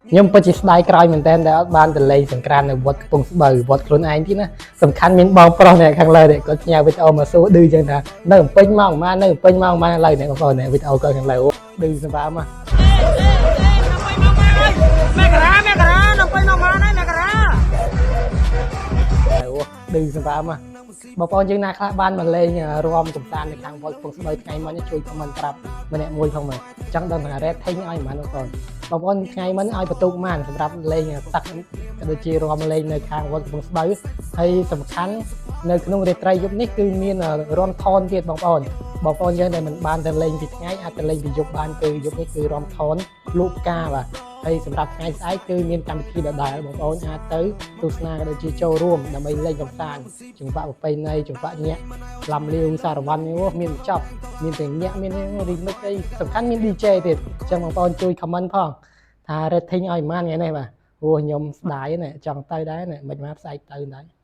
ខ្ញុំពិតជាស្ដាយក្រោយមែនតើដែលអត់បានទៅលេងសង្គ្រាមនៅវត្តកំពង់ស្បូវវត្តខ្លួនឯងទៀតណាសំខាន់មានបងប្រុសអ្នកខាងលើនេះគាត់ផ្ញើវីដេអូមកសួរឌឺចឹងថានៅភ្នំពេញមកម៉ានៅភ្នំពេញមកម៉ាឥឡូវនេះបងប្អូនវីដេអូគាត់ខាងលើឌឺសម្រាប់មកមករានៅពេញមកម៉ាណៃមករាឌឺសម្រាប់មកបងប្អូនយើងណាខ្លះបានមកលេងរួមកំសាន្តនៅខាងវត្តកំពង់ស្បូវថ្ងៃមុនជួយខមមិនប្រាប់ម្នាក់មួយផងមើលចង់ដឹងថារ៉េតថេញឲ្យប៉ុន្មានបងប្អូនថ្ងៃមុនឲ្យបន្ទុកប៉ុន្មានសម្រាប់លេងទឹកក៏ដូចជារួមលេងនៅខាងវត្តកំពង់ស្បូវហើយសំខាន់នៅក្នុងរាត្រីយប់នេះគឺមានរំថនទៀតបងប្អូនយើងដែលមិនបានទៅលេងពីថ្ងៃអាចទៅលេងពីយប់បានគឺយប់នេះគឺរំថនលូកផ្កាបាទហើយសម្រាប់ថ្ងៃស្អែកគឺមានកម្មវិធីដដែលបងប្អូនអាចទៅទស្សនាក៏ដូចជាចូលរួមដើម្បីលេងកម្សាន្តចង្វាក់ប្រពៃណីចង្វាក់ញាក់ឡំលាវសារវ័ននេះមានចប់មានទាំងញាក់មានរីមិចអីសំខាន់មាន DJ ទៀតអញ្ចឹងបងប្អូនជួយ comment ផងថា rating ឲ្យប៉ុន្មានថ្ងៃនេះបាទខ្ញុំស្ដាយណាចង់ទៅដែរណាមិនមកផ្សាយទៅដែរ